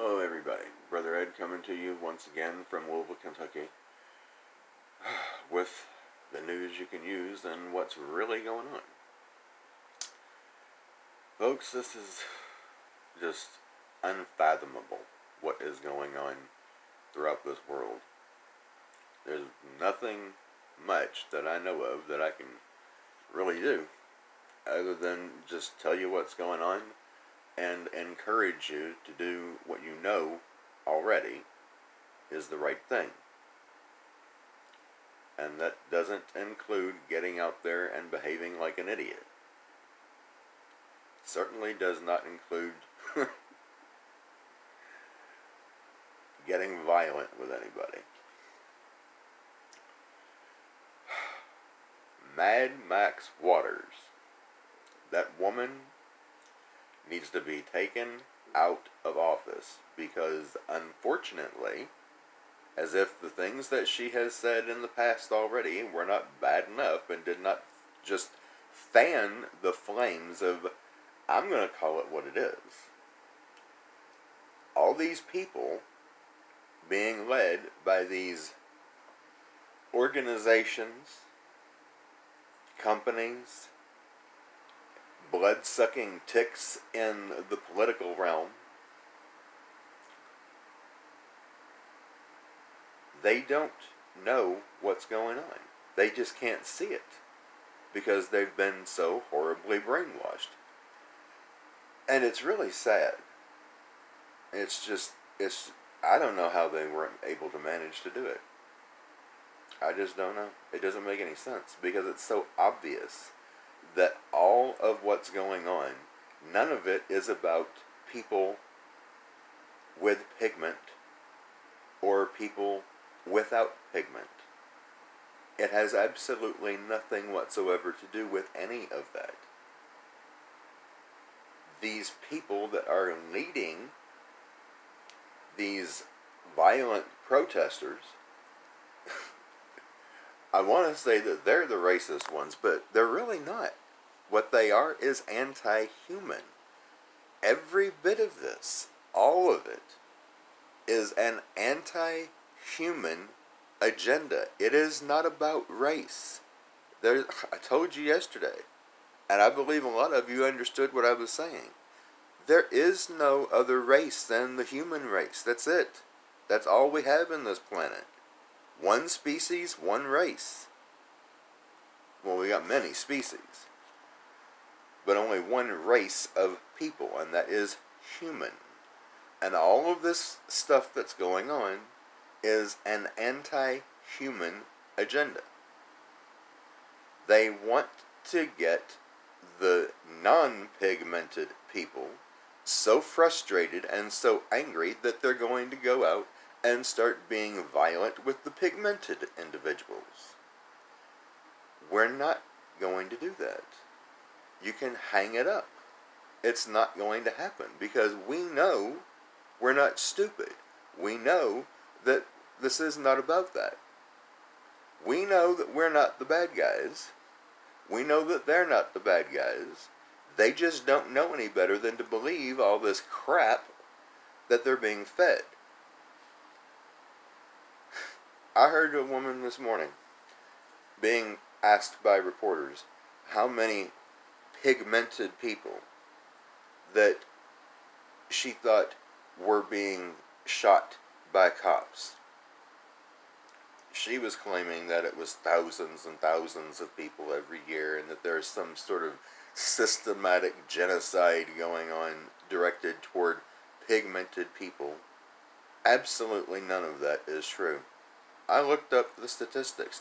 Hello everybody, Brother Ed coming to you once again from Louisville, Kentucky with the news you can use and what's really going on. Folks, this is just unfathomable what is going on throughout this world. There's nothing much that I know of that I can really do other than just tell you what's going on and encourage you to do what you know already is the right thing. And that doesn't include getting out there and behaving like an idiot. Certainly does not include getting violent with anybody. Mad Max Waters. That woman needs to be taken out of office because, unfortunately, as if the things that she has said in the past already were not bad enough and did not just fan the flames of, I'm going to call it what it is. All these people being led by these organizations, companies, blood-sucking ticks in the political realm, they don't know what's going on. They just can't see it because they've been so horribly brainwashed. And it's really sad. I don't know how they were able to manage to do it. I just don't know. It doesn't make any sense because it's so obvious that all of what's going on, none of it is about people with pigment or people without pigment. It has absolutely nothing whatsoever to do with any of that. These people that are leading these violent protesters, I want to say that they're the racist ones, but they're really not. What they are is anti-human. Every bit of this, all of it, is an anti-human agenda. It is not about race. I told you yesterday, and I believe a lot of you understood what I was saying. There is no other race than the human race. That's it. That's all we have in this planet. One species, one race. Well, we got many species, but only one race of people, and that is human. And all of this stuff that's going on is an anti-human agenda. They want to get the non-pigmented people so frustrated and so angry that they're going to go out and start being violent with the pigmented individuals. We're not going to do that. You can hang it up. It's not going to happen because we know we're not stupid. We know that this is not about that. We know that we're not the bad guys. We know that they're not the bad guys. They just don't know any better than to believe all this crap that they're being fed. I heard a woman this morning being asked by reporters how many pigmented people that she thought were being shot by cops. She was claiming that it was thousands and thousands of people every year and that there's some sort of systematic genocide going on directed toward pigmented people. Absolutely none of that is true. I looked up the statistics.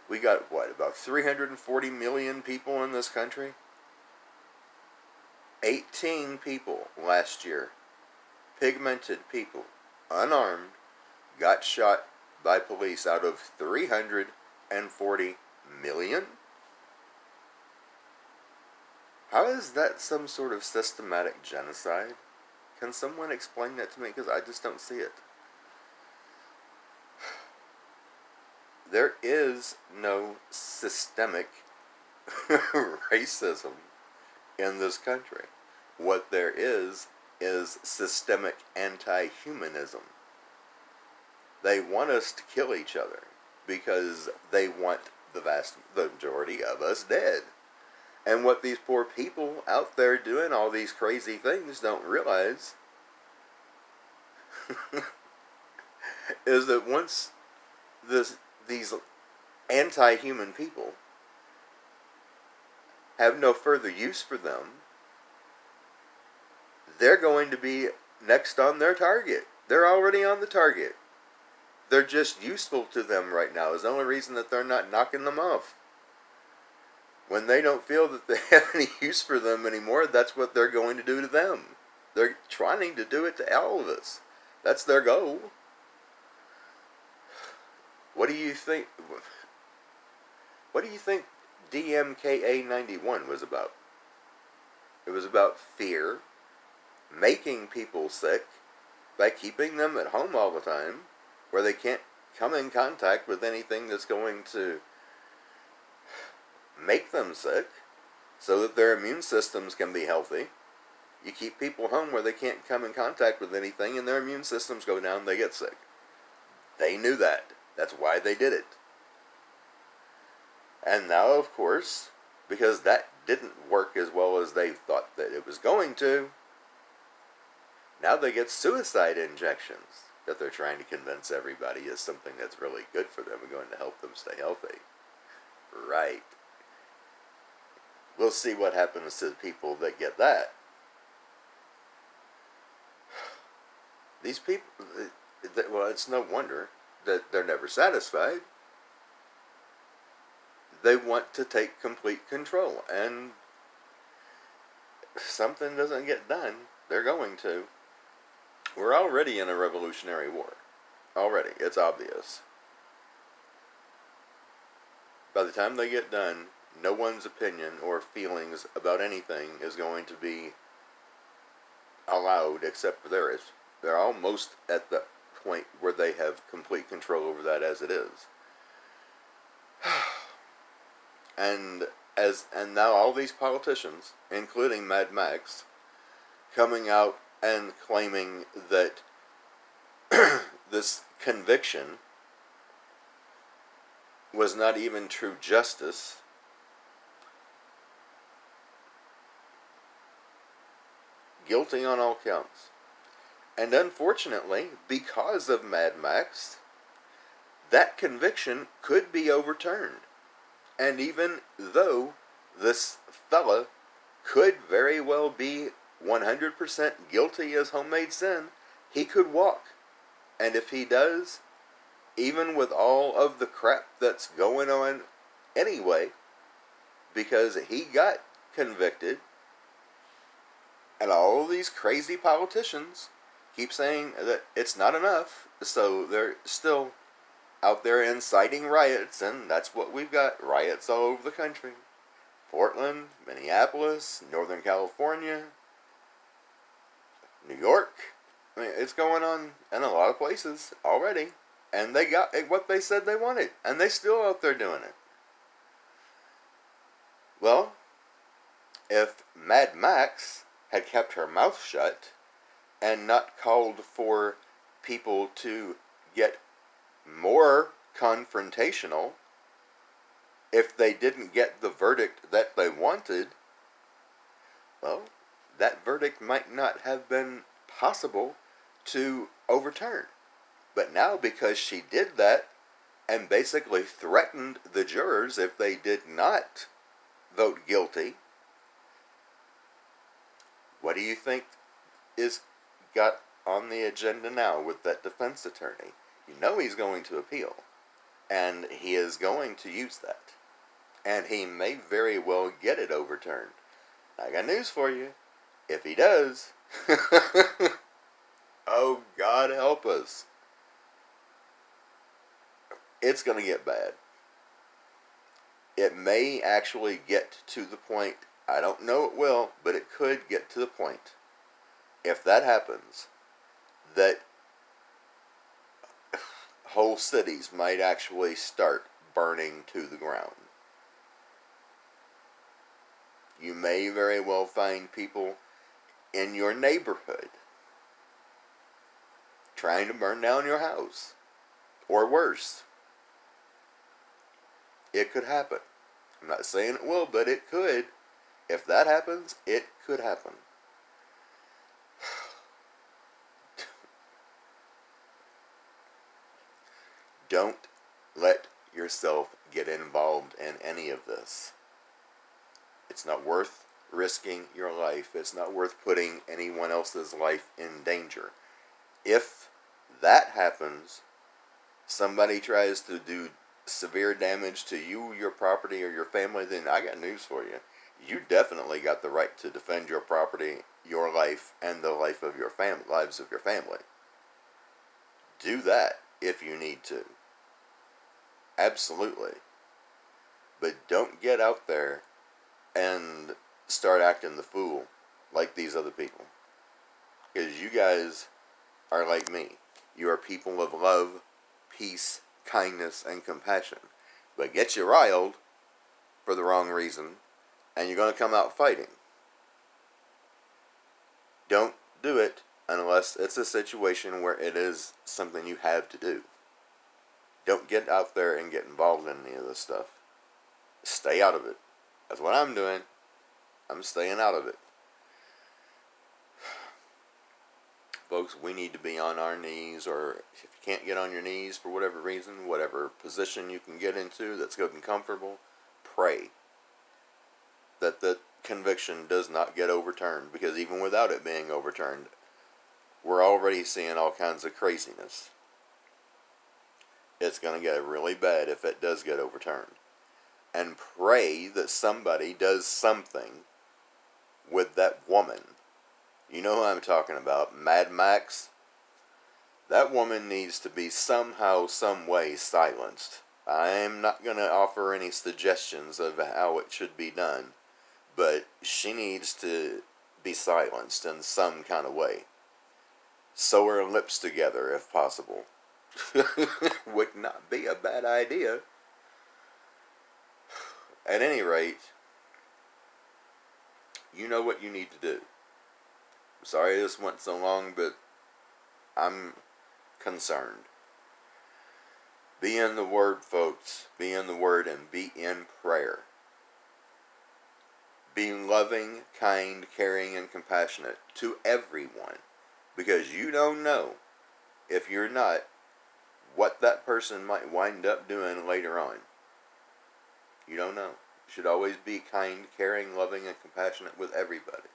We got about 340 million people in this country? 18 people last year, pigmented people, unarmed, got shot by police out of 340 million? How is that some sort of systematic genocide? Can someone explain that to me? Because I just don't see it. There is no systemic racism in this country. What there is is systemic anti-humanism. They want us to kill each other because they want the majority of us dead. And what these poor people out there doing all these crazy things don't realize is that once these anti-human people have no further use for them, they're going to be next on their target. They're already on the target. They're just useful to them right now. Is the only reason that they're not knocking them off. When they don't feel that they have any use for them anymore, that's what they're going to do to them. They're trying to do it to all of us. That's their goal. What do you think? What do you think DMKA 91 was about? It was about fear, making people sick by keeping them at home all the time, where they can't come in contact with anything that's going to make them sick, so that their immune systems can be healthy. You keep people home where they can't come in contact with anything, and their immune systems go down, they get sick. They knew that. That's why they did it. And now, of course, because that didn't work as well as they thought that it was going to, now they get suicide injections that they're trying to convince everybody is something that's really good for them and going to help them stay healthy. Right. We'll see what happens to the people that get that. These people, well, it's no wonder that they're never satisfied. They want to take complete control, and if something doesn't get done, they're going to. We're already in a revolutionary war. Already, it's obvious. By the time they get done, no one's opinion or feelings about anything is going to be allowed except for theirs. They're almost at the point where they have complete control over that as it is. And now all these politicians, including Mad Max, coming out and claiming that this conviction was not even true justice. Guilty on all counts. And unfortunately, because of Mad Max, that conviction could be overturned. And even though this fella could very well be 100% guilty as homemade sin, he could walk. And if he does, even with all of the crap that's going on anyway, because he got convicted, and all these crazy politicians keep saying that it's not enough, so they're still out there inciting riots, and that's what we've got. Riots all over the country. Portland, Minneapolis, Northern California, New York. I mean, it's going on in a lot of places already. And they got what they said they wanted. And they still out there doing it. Well, if Mad Max had kept her mouth shut and not called for people to get more confrontational if they didn't get the verdict that they wanted, well, that verdict might not have been possible to overturn. But now, because she did that and basically threatened the jurors if they did not vote guilty, what do you think is got on the agenda now with that defense attorney? You know he's going to appeal, and he is going to use that. And he may very well get it overturned. I got news for you. If he does, oh, God help us. It's going to get bad. It may actually get to the point, I don't know it will, but it could get to the point, if that happens, that whole cities might actually start burning to the ground. You may very well find people in your neighborhood trying to burn down your house. Or worse. It could happen. I'm not saying it will, but it could. If that happens, it could happen. Don't let yourself get involved in any of this. It's not worth risking your life. It's not worth putting anyone else's life in danger. If that happens, somebody tries to do severe damage to you, your property, or your family, then I got news for you. You definitely got the right to defend your property, your life, and the life of your lives of your family. Do that if you need to. Absolutely. But don't get out there and start acting the fool like these other people. Because you guys are like me. You are people of love, peace, kindness, and compassion. But get you riled for the wrong reason, and you're going to come out fighting. Don't do it unless it's a situation where it is something you have to do. Don't get out there and get involved in any of this stuff. Stay out of it. That's what I'm doing. I'm staying out of it. Folks, we need to be on our knees, or if you can't get on your knees for whatever reason, whatever position you can get into that's good and comfortable, pray that the conviction does not get overturned, because even without it being overturned, we're already seeing all kinds of craziness. It's going to get really bad if it does get overturned. And pray that somebody does something with that woman. You know who I'm talking about, Mad Max. That woman needs to be somehow, some way silenced. I'm not going to offer any suggestions of how it should be done, but she needs to be silenced in some kind of way. Sew her lips together if possible. Would not be a bad idea. At any rate, you know what you need to do. I'm sorry this went so long, but I'm concerned. Be in the Word, folks. Be in the Word and be in prayer. Be loving, kind, caring, and compassionate to everyone. Because you don't know, if you're not, what that person might wind up doing later on. You don't know. You should always be kind, caring, loving, and compassionate with everybody.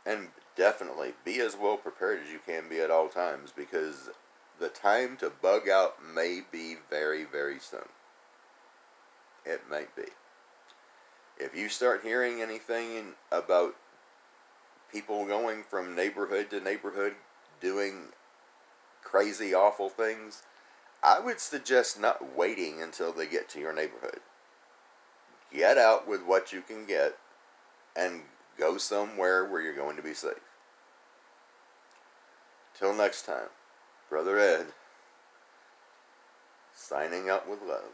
And definitely be as well prepared as you can be at all times, because the time to bug out may be very, very soon. It might be. If you start hearing anything about people going from neighborhood to neighborhood doing crazy, awful things, I would suggest not waiting until they get to your neighborhood. Get out with what you can get and go somewhere where you're going to be safe. Till next time, Brother Ed, signing out with love.